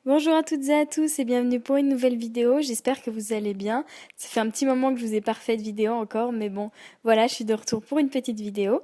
Bonjour à toutes et à tous et bienvenue pour une nouvelle vidéo, j'espère que vous allez bien. Ça fait un petit moment que je vous ai pas refait de vidéo encore, mais bon, voilà, je suis de retour pour une petite vidéo.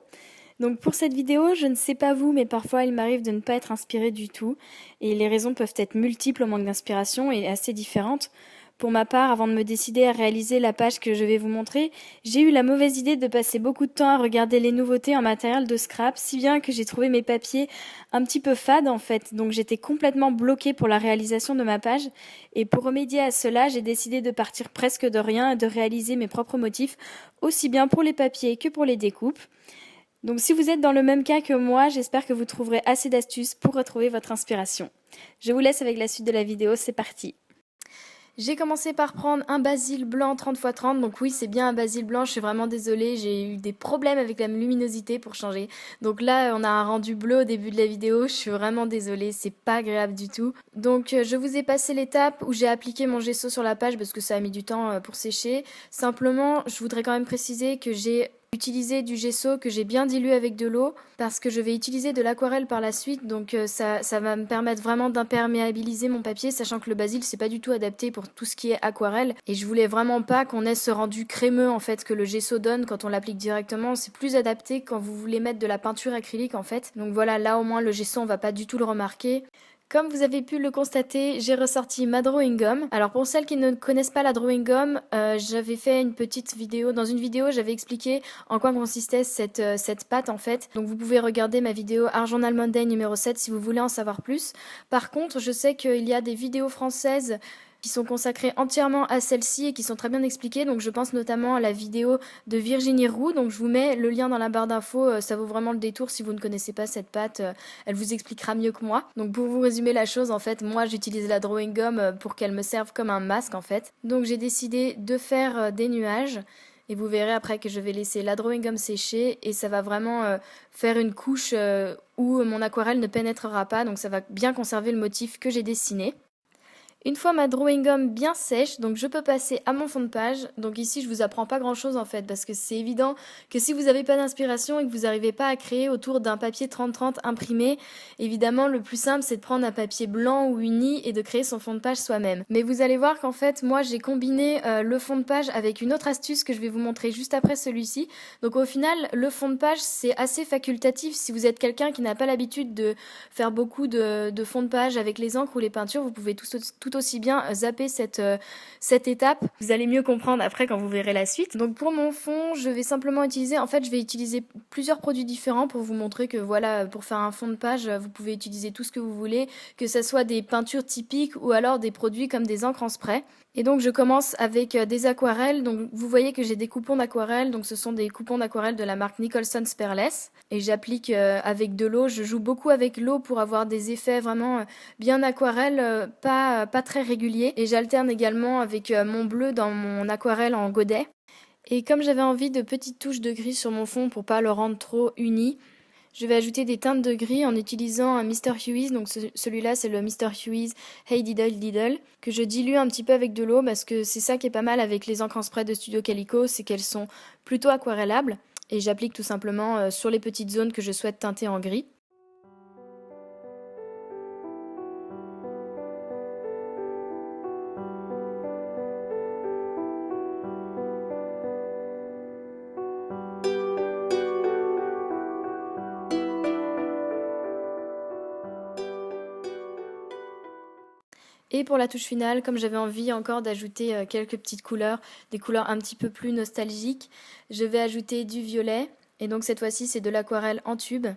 Donc pour cette vidéo, je ne sais pas vous, mais parfois il m'arrive de ne pas être inspirée du tout, et les raisons peuvent être multiples au manque d'inspiration et assez différentes. Pour ma part, avant de me décider à réaliser la page que je vais vous montrer, j'ai eu la mauvaise idée de passer beaucoup de temps à regarder les nouveautés en matériel de scrap, si bien que j'ai trouvé mes papiers un petit peu fades en fait, donc j'étais complètement bloquée pour la réalisation de ma page, et pour remédier à cela, j'ai décidé de partir presque de rien et de réaliser mes propres motifs, aussi bien pour les papiers que pour les découpes. Donc si vous êtes dans le même cas que moi, j'espère que vous trouverez assez d'astuces pour retrouver votre inspiration. Je vous laisse avec la suite de la vidéo, c'est parti. J'ai commencé par prendre un basil blanc 30x30, donc oui c'est bien un basil blanc, je suis vraiment désolée, j'ai eu des problèmes avec la luminosité pour changer. Donc là on a un rendu bleu au début de la vidéo, je suis vraiment désolée, c'est pas agréable du tout. Donc je vous ai passé l'étape où j'ai appliqué mon gesso sur la page parce que ça a mis du temps pour sécher. Simplement je voudrais quand même préciser que j'ai utilisé du gesso que j'ai bien dilué avec de l'eau parce que je vais utiliser de l'aquarelle par la suite, donc ça va me permettre vraiment d'imperméabiliser mon papier, sachant que le basil c'est pas du tout adapté pour tout ce qui est aquarelle, et je voulais vraiment pas qu'on ait ce rendu crémeux en fait que le gesso donne quand on l'applique directement. C'est plus adapté quand vous voulez mettre de la peinture acrylique en fait, donc voilà, là au moins le gesso on va pas du tout le remarquer. Comme vous avez pu le constater, j'ai ressorti ma drawing gum. Alors pour celles qui ne connaissent pas la drawing gum, j'avais fait une petite vidéo. Dans une vidéo, j'avais expliqué en quoi consistait cette pâte en fait. Donc vous pouvez regarder ma vidéo Argent Monday numéro 7 si vous voulez en savoir plus. Par contre, je sais qu'il y a des vidéos françaises qui sont consacrées entièrement à celle-ci et qui sont très bien expliquées. Donc je pense notamment à la vidéo de Virginie Roux. Donc je vous mets le lien dans la barre d'infos. Ça vaut vraiment le détour si vous ne connaissez pas cette pâte. Elle vous expliquera mieux que moi. Donc pour vous résumer la chose, en fait, moi j'utilise la drawing gum pour qu'elle me serve comme un masque en fait. Donc j'ai décidé de faire des nuages. Et vous verrez après que je vais laisser la drawing gum sécher et ça va vraiment faire une couche où mon aquarelle ne pénétrera pas. Donc ça va bien conserver le motif que j'ai dessiné. Une fois ma drawing gum bien sèche, donc je peux passer à mon fond de page. Donc ici je vous apprends pas grand chose en fait, parce que c'est évident que si vous n'avez pas d'inspiration et que vous n'arrivez pas à créer autour d'un papier 30-30 imprimé, évidemment le plus simple c'est de prendre un papier blanc ou uni et de créer son fond de page soi-même. Mais vous allez voir qu'en fait moi j'ai combiné le fond de page avec une autre astuce que je vais vous montrer juste après celui-ci. Donc au final le fond de page c'est assez facultatif. Si vous êtes quelqu'un qui n'a pas l'habitude de faire beaucoup de fond de page avec les encres ou les peintures, vous pouvez tout aussi bien zapper cette étape. Vous allez mieux comprendre après quand vous verrez la suite. Donc pour mon fond, je vais simplement utiliser, en fait je vais utiliser plusieurs produits différents pour vous montrer que voilà, pour faire un fond de page, vous pouvez utiliser tout ce que vous voulez, que ce soit des peintures typiques ou alors des produits comme des encres en spray. Et donc je commence avec des aquarelles. Donc vous voyez que j'ai des coupons d'aquarelle, donc ce sont des coupons d'aquarelle de la marque Nicholson Sperless. Et j'applique avec de l'eau, je joue beaucoup avec l'eau pour avoir des effets vraiment bien aquarelle, pas très réguliers. Et j'alterne également avec mon bleu dans mon aquarelle en godet. Et comme j'avais envie de petites touches de gris sur mon fond pour pas le rendre trop uni, je vais ajouter des teintes de gris en utilisant un Mr. Hughes's, donc celui-là c'est le Mr. Hughes's Hey Diddle Diddle, que je dilue un petit peu avec de l'eau parce que c'est ça qui est pas mal avec les encres en spray de Studio Calico, c'est qu'elles sont plutôt aquarellables, et j'applique tout simplement sur les petites zones que je souhaite teinter en gris. Et pour la touche finale, comme j'avais envie encore d'ajouter quelques petites couleurs, des couleurs un petit peu plus nostalgiques, je vais ajouter du violet. Et donc cette fois-ci, c'est de l'aquarelle en tube.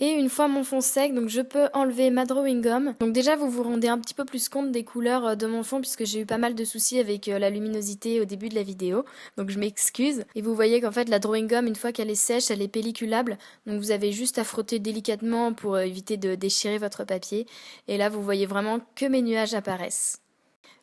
Et une fois mon fond sec, donc je peux enlever ma drawing gum. Donc déjà vous vous rendez un petit peu plus compte des couleurs de mon fond puisque j'ai eu pas mal de soucis avec la luminosité au début de la vidéo. Donc je m'excuse. Et vous voyez qu'en fait la drawing gum, une fois qu'elle est sèche, elle est pelliculable. Donc vous avez juste à frotter délicatement pour éviter de déchirer votre papier. Et là vous voyez vraiment que mes nuages apparaissent.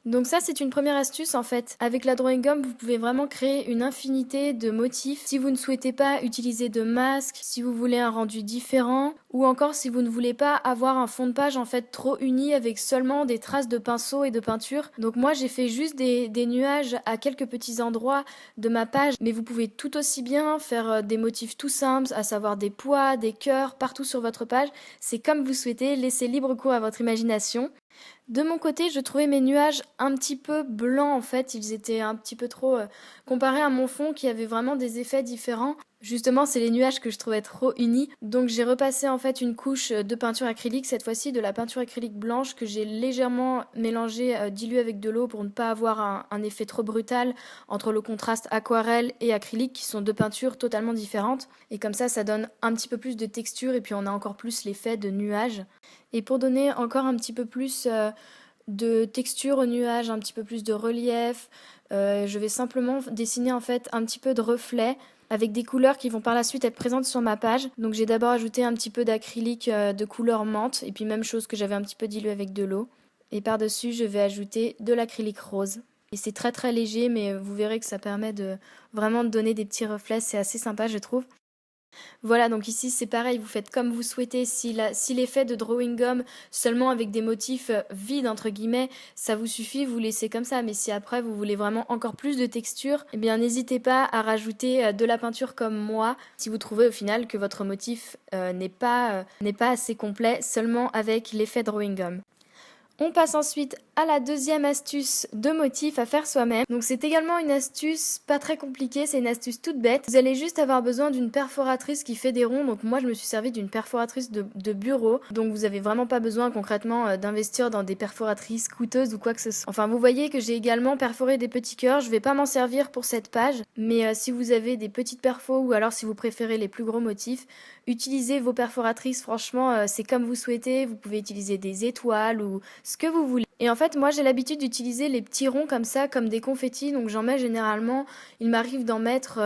Donc ça, c'est une première astuce en fait. Avec la drawing gum, vous pouvez vraiment créer une infinité de motifs. Si vous ne souhaitez pas utiliser de masque, si vous voulez un rendu différent, ou encore si vous ne voulez pas avoir un fond de page en fait trop uni avec seulement des traces de pinceau et de peinture. Donc moi, j'ai fait juste des nuages à quelques petits endroits de ma page, mais vous pouvez tout aussi bien faire des motifs tout simples, à savoir des pois, des cœurs, partout sur votre page. C'est comme vous souhaitez, laissez libre cours à votre imagination. De mon côté, je trouvais mes nuages un petit peu blancs en fait, ils étaient un petit peu trop comparés à mon fond qui avait vraiment des effets différents. Justement, c'est les nuages que je trouvais trop unis. Donc j'ai repassé en fait une couche de peinture acrylique, cette fois-ci de la peinture acrylique blanche que j'ai légèrement mélangée, diluée avec de l'eau pour ne pas avoir un effet trop brutal entre le contraste aquarelle et acrylique qui sont deux peintures totalement différentes. Et comme ça donne un petit peu plus de texture et puis on a encore plus l'effet de nuages. Et pour donner encore un petit peu plus de texture au nuage, un petit peu plus de relief, je vais simplement dessiner en fait un petit peu de reflets avec des couleurs qui vont par la suite être présentes sur ma page. Donc j'ai d'abord ajouté un petit peu d'acrylique de couleur menthe et puis même chose que j'avais un petit peu dilué avec de l'eau. Et par-dessus, je vais ajouter de l'acrylique rose. Et c'est très très léger, mais vous verrez que ça permet de vraiment de donner des petits reflets, c'est assez sympa je trouve. Voilà, donc ici c'est pareil, vous faites comme vous souhaitez. Si l'effet de drawing gum seulement avec des motifs vides entre guillemets, ça vous suffit, vous laissez comme ça. Mais si après vous voulez vraiment encore plus de texture, eh bien n'hésitez pas à rajouter de la peinture comme moi. Si vous trouvez au final que votre motif n'est pas assez complet seulement avec l'effet drawing gum. On passe ensuite à la deuxième astuce de motif à faire soi-même. Donc c'est également une astuce pas très compliquée, c'est une astuce toute bête. Vous allez juste avoir besoin d'une perforatrice qui fait des ronds. Donc moi je me suis servi d'une perforatrice de bureau. Donc vous avez vraiment pas besoin concrètement d'investir dans des perforatrices coûteuses ou quoi que ce soit. Enfin vous voyez que j'ai également perforé des petits cœurs. Je vais pas m'en servir pour cette page. Mais si vous avez des petites perfos ou alors si vous préférez les plus gros motifs, utilisez vos perforatrices. Franchement c'est comme vous souhaitez. Vous pouvez utiliser des étoiles ou ce que vous voulez. Et en fait, moi j'ai l'habitude d'utiliser les petits ronds comme ça, comme des confettis, donc j'en mets généralement, il m'arrive d'en mettre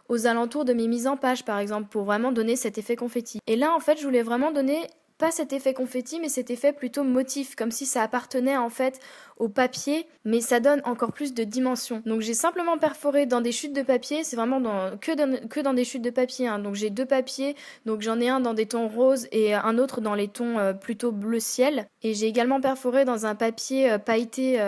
aux alentours de mes mises en page par exemple, pour vraiment donner cet effet confetti. Et là en fait, je voulais vraiment donner pas cet effet confetti, mais cet effet plutôt motif, comme si ça appartenait en fait au papier, mais ça donne encore plus de dimension. Donc j'ai simplement perforé dans des chutes de papier, c'est vraiment que dans des chutes de papier, hein. Donc j'ai deux papiers, donc j'en ai un dans des tons roses et un autre dans les tons plutôt bleu ciel. Et j'ai également perforé dans un papier pailleté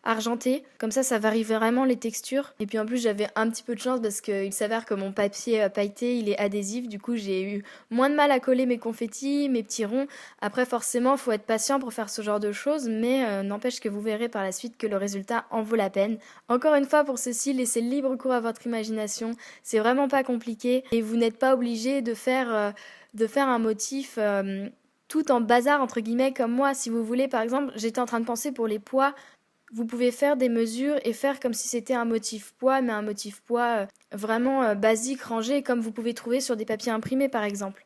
argenté, comme ça varie vraiment les textures. Et puis en plus j'avais un petit peu de chance parce qu'il s'avère que mon papier pailleté il est adhésif, du coup j'ai eu moins de mal à coller mes confettis, mes petits ronds. Après forcément il faut être patient pour faire ce genre de choses, mais n'empêche que vous verrez par la suite que le résultat en vaut la peine. Encore une fois pour ceci, laissez libre cours à votre imagination, c'est vraiment pas compliqué et vous n'êtes pas obligé de faire un motif tout en bazar entre guillemets comme moi. Si vous voulez par exemple, j'étais en train de penser pour les pois, vous pouvez faire des mesures et faire comme si c'était un motif pois, mais un motif pois vraiment basique, rangé, comme vous pouvez trouver sur des papiers imprimés par exemple.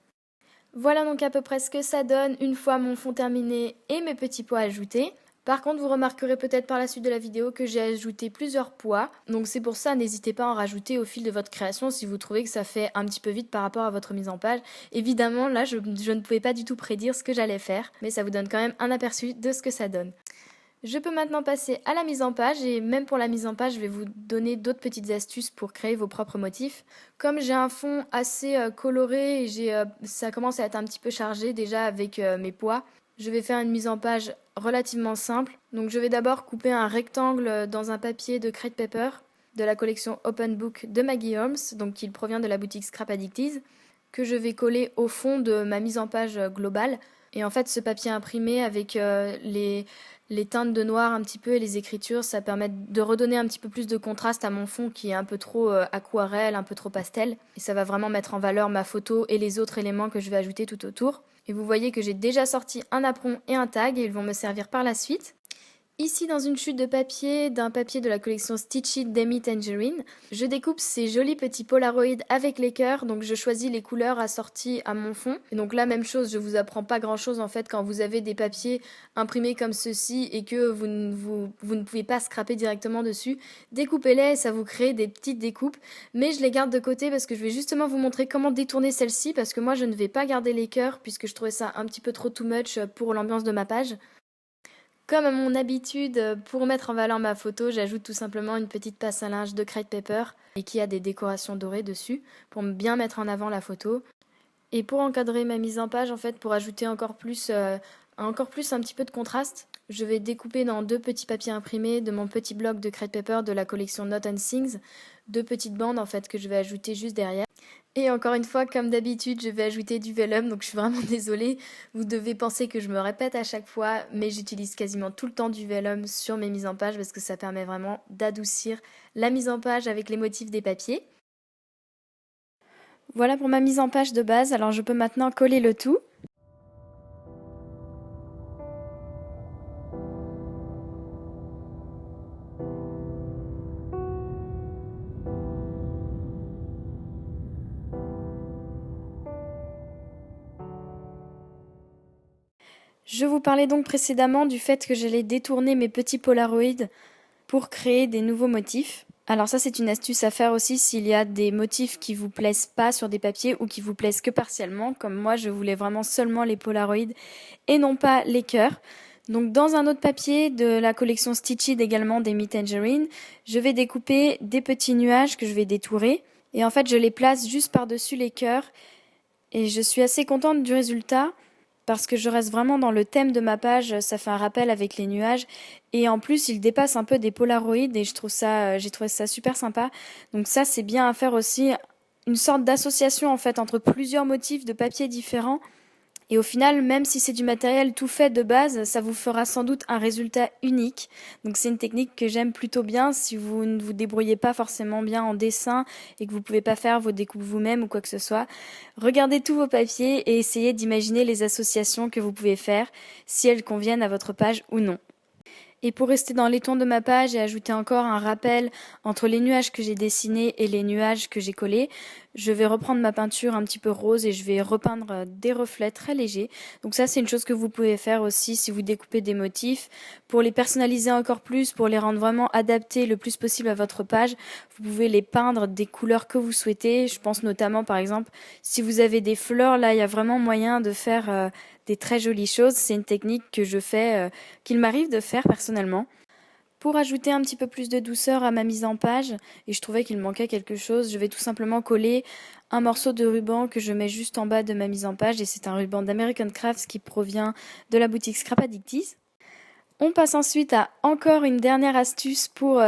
Voilà donc à peu près ce que ça donne une fois mon fond terminé et mes petits pois ajoutés. Par contre, vous remarquerez peut-être par la suite de la vidéo que j'ai ajouté plusieurs pois. Donc c'est pour ça, n'hésitez pas à en rajouter au fil de votre création si vous trouvez que ça fait un petit peu vite par rapport à votre mise en page. Évidemment, là, je ne pouvais pas du tout prédire ce que j'allais faire, mais ça vous donne quand même un aperçu de ce que ça donne. Je peux maintenant passer à la mise en page et même pour la mise en page, je vais vous donner d'autres petites astuces pour créer vos propres motifs. Comme j'ai un fond assez coloré et ça commence à être un petit peu chargé déjà avec mes pois, je vais faire une mise en page relativement simple. Donc je vais d'abord couper un rectangle dans un papier de Crate Paper de la collection Open Book de Maggie Holmes, donc il provient de la boutique Scrap Addicties, que je vais coller au fond de ma mise en page globale. Et en fait, ce papier imprimé avec les teintes de noir un petit peu et les écritures, ça permet de redonner un petit peu plus de contraste à mon fond qui est un peu trop aquarelle, un peu trop pastel. Et ça va vraiment mettre en valeur ma photo et les autres éléments que je vais ajouter tout autour. Et vous voyez que j'ai déjà sorti un apron et un tag et ils vont me servir par la suite. Ici, dans une chute de papier, d'un papier de la collection Stitch It Demi Tangerine, je découpe ces jolis petits polaroids avec les cœurs, donc je choisis les couleurs assorties à mon fond. Et donc là, même chose, je vous apprends pas grand chose en fait quand vous avez des papiers imprimés comme ceci et que vous ne pouvez pas scraper directement dessus. Découpez-les et ça vous crée des petites découpes, mais je les garde de côté parce que je vais justement vous montrer comment détourner celle-ci parce que moi je ne vais pas garder les cœurs puisque je trouvais ça un petit peu trop too much pour l'ambiance de ma page. Comme à mon habitude, pour mettre en valeur ma photo, j'ajoute tout simplement une petite passe à linge de Crate Paper et qui a des décorations dorées dessus pour bien mettre en avant la photo. Et pour encadrer ma mise en page, en fait, pour ajouter encore plus un petit peu de contraste, je vais découper dans 2 petits papiers imprimés de mon petit bloc de Crate Paper de la collection Notes and Things, 2 petites bandes en fait que je vais ajouter juste derrière. Et encore une fois, comme d'habitude, je vais ajouter du vellum, donc je suis vraiment désolée. Vous devez penser que je me répète à chaque fois, mais j'utilise quasiment tout le temps du vellum sur mes mises en page parce que ça permet vraiment d'adoucir la mise en page avec les motifs des papiers. Voilà pour ma mise en page de base, alors je peux maintenant coller le tout. Je vous parlais donc précédemment du fait que j'allais détourner mes petits Polaroids pour créer des nouveaux motifs. Alors ça c'est une astuce à faire aussi s'il y a des motifs qui vous plaisent pas sur des papiers ou qui vous plaisent que partiellement, comme moi je voulais vraiment seulement les Polaroids et non pas les cœurs. Donc dans un autre papier de la collection Stitched également des Me Tangerine, je vais découper des petits nuages que je vais détourer et en fait je les place juste par-dessus les cœurs et je suis assez contente du résultat. Parce que je reste vraiment dans le thème de ma page, ça fait un rappel avec les nuages et en plus il dépasse un peu des Polaroids et j'ai trouvé ça super sympa. Donc ça c'est bien à faire aussi, une sorte d'association en fait entre plusieurs motifs de papier différents et au final même si c'est du matériel tout fait de base, ça vous fera sans doute un résultat unique. Donc c'est une technique que j'aime plutôt bien si vous ne vous débrouillez pas forcément bien en dessin et que vous pouvez pas faire vos découpes vous-même ou quoi que ce soit. Regardez tous vos papiers et essayez d'imaginer les associations que vous pouvez faire, si elles conviennent à votre page ou non. Et pour rester dans les tons de ma page et ajouter encore un rappel entre les nuages que j'ai dessinés et les nuages que j'ai collés, je vais reprendre ma peinture un petit peu rose et je vais repeindre des reflets très légers. Donc ça c'est une chose que vous pouvez faire aussi si vous découpez des motifs. Pour les personnaliser encore plus, pour les rendre vraiment adaptés le plus possible à votre page, vous pouvez les peindre des couleurs que vous souhaitez. Je pense notamment par exemple si vous avez des fleurs, là il y a vraiment moyen de faire des très jolies choses. C'est une technique que je fais, qu'il m'arrive de faire personnellement. Pour ajouter un petit peu plus de douceur à ma mise en page, et je trouvais qu'il manquait quelque chose, je vais tout simplement coller un morceau de ruban que je mets juste en bas de ma mise en page, et c'est un ruban d'American Crafts qui provient de la boutique Scrap Addicties. On passe ensuite à encore une dernière astuce pour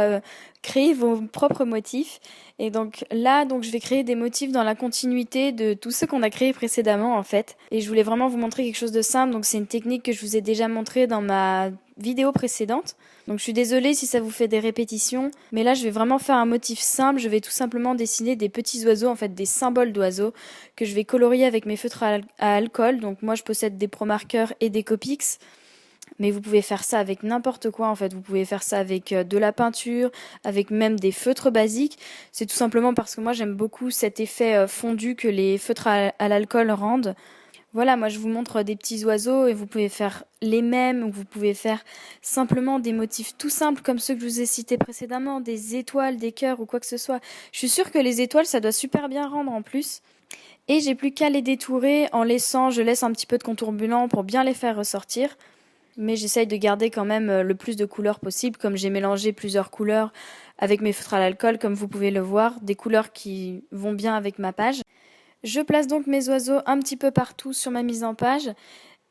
créer vos propres motifs. Et donc là, je vais créer des motifs dans la continuité de tout ce qu'on a créé précédemment en fait. Et je voulais vraiment vous montrer quelque chose de simple. Donc c'est une technique que je vous ai déjà montrée dans ma vidéo précédente. Donc je suis désolée si ça vous fait des répétitions. Mais là, je vais vraiment faire un motif simple. Je vais tout simplement dessiner des petits oiseaux, en fait des symboles d'oiseaux, que je vais colorier avec mes feutres à alcool. Donc moi, je possède des Pro Markers et des Copics. Mais vous pouvez faire ça avec n'importe quoi en fait, vous pouvez faire ça avec de la peinture, avec même des feutres basiques. C'est tout simplement parce que moi j'aime beaucoup cet effet fondu que les feutres à l'alcool rendent. Voilà, moi je vous montre des petits oiseaux et vous pouvez faire les mêmes, ou vous pouvez faire simplement des motifs tout simples comme ceux que je vous ai cités précédemment, des étoiles, des cœurs ou quoi que ce soit. Je suis sûre que les étoiles ça doit super bien rendre en plus. Et j'ai plus qu'à les détourer je laisse un petit peu de contour blanc pour bien les faire ressortir. Mais j'essaye de garder quand même le plus de couleurs possible, comme j'ai mélangé plusieurs couleurs avec mes feutres à l'alcool, comme vous pouvez le voir, des couleurs qui vont bien avec ma page. Je place donc mes oiseaux un petit peu partout sur ma mise en page,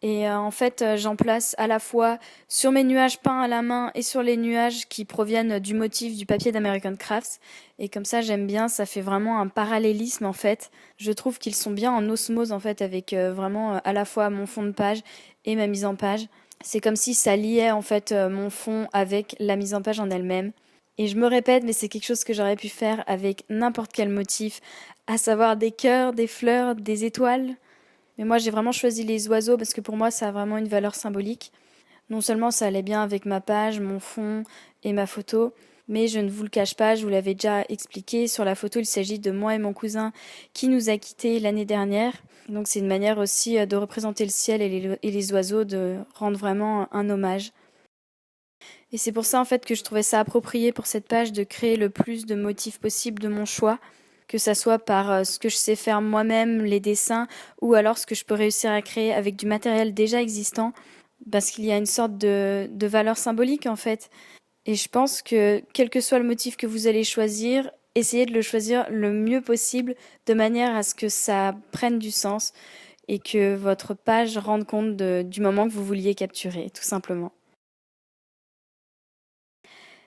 et en fait j'en place à la fois sur mes nuages peints à la main et sur les nuages qui proviennent du motif du papier d'American Crafts, et comme ça j'aime bien, ça fait vraiment un parallélisme en fait. Je trouve qu'ils sont bien en osmose en fait avec vraiment à la fois mon fond de page et ma mise en page. C'est comme si ça liait en fait mon fond avec la mise en page en elle-même. Et je me répète, mais c'est quelque chose que j'aurais pu faire avec n'importe quel motif, à savoir des cœurs, des fleurs, des étoiles. Mais moi j'ai vraiment choisi les oiseaux parce que pour moi ça a vraiment une valeur symbolique. Non seulement ça allait bien avec ma page, mon fond et ma photo, mais je ne vous le cache pas, je vous l'avais déjà expliqué, sur la photo il s'agit de moi et mon cousin qui nous a quittés l'année dernière. Donc c'est une manière aussi de représenter le ciel et les oiseaux, de rendre vraiment un hommage. Et c'est pour ça en fait que je trouvais ça approprié pour cette page de créer le plus de motifs possible de mon choix, que ça soit par ce que je sais faire moi-même, les dessins, ou alors ce que je peux réussir à créer avec du matériel déjà existant. parce qu'il y a une sorte de valeur symbolique en fait. Et je pense que quel que soit le motif que vous allez choisir, essayez de le choisir le mieux possible de manière à ce que ça prenne du sens et que votre page rende compte du moment que vous vouliez capturer, tout simplement.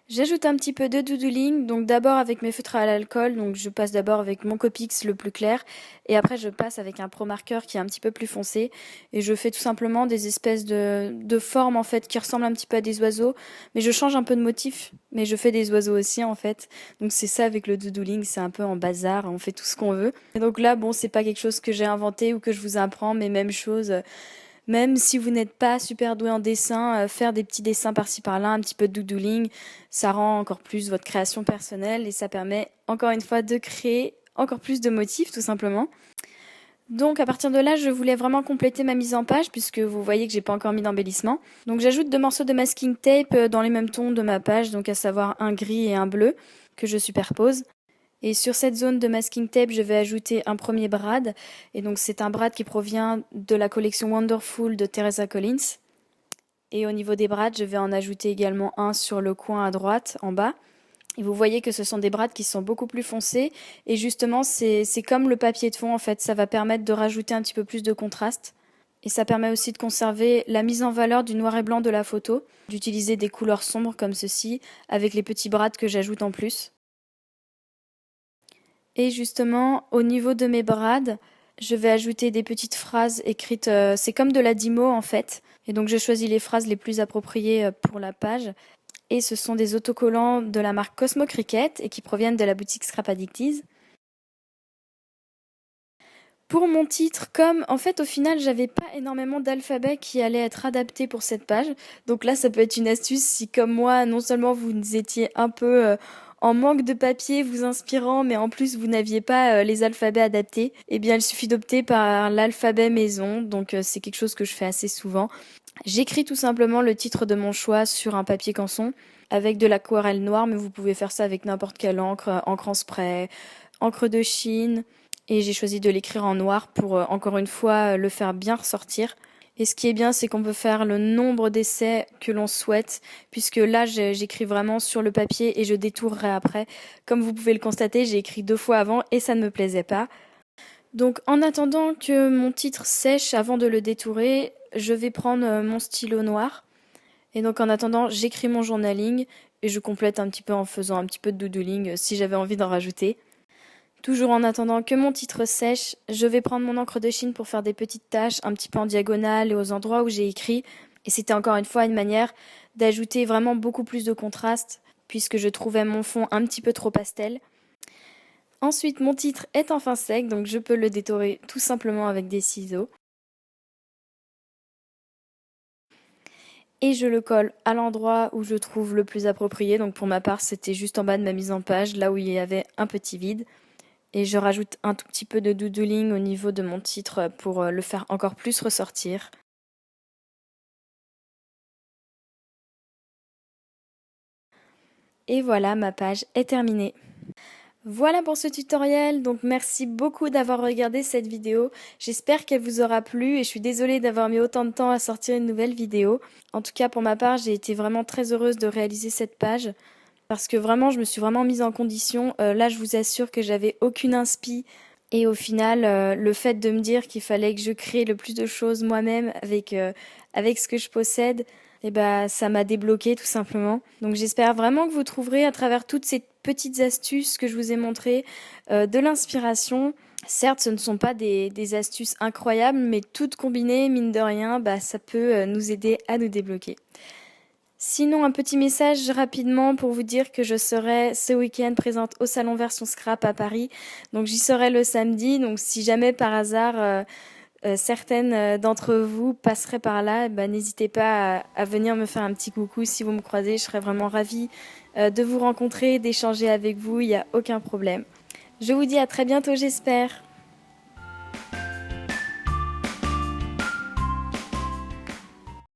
J'ajoute un petit peu de doodling, donc d'abord avec mes feutres à l'alcool, donc je passe d'abord avec mon Copics le plus clair, et après je passe avec un Pro Marker qui est un petit peu plus foncé, et je fais tout simplement des espèces de formes en fait qui ressemblent un petit peu à des oiseaux, mais je change un peu de motif, mais je fais des oiseaux aussi en fait, donc c'est ça avec le doodling, c'est un peu en bazar, on fait tout ce qu'on veut. Et donc là, bon, c'est pas quelque chose que j'ai inventé ou que je vous apprends, mais même chose. Même si vous n'êtes pas super doué en dessin, faire des petits dessins par-ci par-là, un petit peu de doodling, ça rend encore plus votre création personnelle et ça permet encore une fois de créer encore plus de motifs tout simplement. Donc à partir de là, je voulais vraiment compléter ma mise en page puisque vous voyez que j'ai pas encore mis d'embellissement. Donc j'ajoute 2 morceaux de masking tape dans les mêmes tons de ma page, donc à savoir un gris et un bleu que je superpose. Et sur cette zone de masking tape, je vais ajouter un premier brad. Et donc c'est un brad qui provient de la collection Wonderful de Teresa Collins. Et au niveau des brads, je vais en ajouter également un sur le coin à droite, en bas. Et vous voyez que ce sont des brads qui sont beaucoup plus foncés. Et justement, c'est comme le papier de fond, en fait. Ça va permettre de rajouter un petit peu plus de contraste. Et ça permet aussi de conserver la mise en valeur du noir et blanc de la photo. D'utiliser des couleurs sombres comme ceci, avec les petits brads que j'ajoute en plus. Et justement, au niveau de mes brades, je vais ajouter des petites phrases écrites, c'est comme de la Dimo en fait. Et donc je choisis les phrases les plus appropriées pour la page. Et ce sont des autocollants de la marque Cosmo Cricket et qui proviennent de la boutique Scrap Addicties. Pour mon titre, comme en fait au final j'avais pas énormément d'alphabet qui allait être adapté pour cette page, donc là ça peut être une astuce si comme moi non seulement vous étiez un peu en manque de papier vous inspirant, mais en plus vous n'aviez pas les alphabets adaptés, eh bien il suffit d'opter par l'alphabet maison, donc c'est quelque chose que je fais assez souvent. J'écris tout simplement le titre de mon choix sur un papier canson avec de l'aquarelle noire, mais vous pouvez faire ça avec n'importe quelle encre, encre en spray, encre de Chine. Et j'ai choisi de l'écrire en noir pour, encore une fois, le faire bien ressortir. Et ce qui est bien, c'est qu'on peut faire le nombre d'essais que l'on souhaite, puisque là, j'écris vraiment sur le papier et je détournerai après. Comme vous pouvez le constater, j'ai écrit 2 fois avant et ça ne me plaisait pas. Donc en attendant que mon titre sèche avant de le détourer, je vais prendre mon stylo noir. Et donc en attendant, j'écris mon journaling et je complète un petit peu en faisant un petit peu de doodling si j'avais envie d'en rajouter. Toujours en attendant que mon titre sèche, je vais prendre mon encre de Chine pour faire des petites taches un petit peu en diagonale et aux endroits où j'ai écrit. Et c'était encore une fois une manière d'ajouter vraiment beaucoup plus de contraste puisque je trouvais mon fond un petit peu trop pastel. Ensuite, mon titre est enfin sec, donc je peux le détorer tout simplement avec des ciseaux. Et je le colle à l'endroit où je trouve le plus approprié. Donc pour ma part, c'était juste en bas de ma mise en page, là où il y avait un petit vide. Et je rajoute un tout petit peu de doodling au niveau de mon titre pour le faire encore plus ressortir. Et voilà, ma page est terminée. Voilà pour ce tutoriel, donc merci beaucoup d'avoir regardé cette vidéo. J'espère qu'elle vous aura plu et je suis désolée d'avoir mis autant de temps à sortir une nouvelle vidéo. En tout cas, pour ma part, j'ai été vraiment très heureuse de réaliser cette page parce que vraiment, je me suis vraiment mise en condition. Là, je vous assure que j'avais aucune inspi. Et au final, le fait de me dire qu'il fallait que je crée le plus de choses moi-même avec ce que je possède, et bah, ça m'a débloqué tout simplement. Donc j'espère vraiment que vous trouverez à travers toutes ces petites astuces que je vous ai montrées de l'inspiration. Certes, ce ne sont pas des astuces incroyables, mais toutes combinées, mine de rien, bah, ça peut nous aider à nous débloquer. Sinon, un petit message rapidement pour vous dire que je serai ce week-end présente au Salon Version Scrap à Paris. Donc j'y serai le samedi. Donc si jamais par hasard certaines d'entre vous passeraient par là, bah, n'hésitez pas à venir me faire un petit coucou si vous me croisez. Je serais vraiment ravie de vous rencontrer, d'échanger avec vous. Il n'y a aucun problème. Je vous dis à très bientôt, j'espère.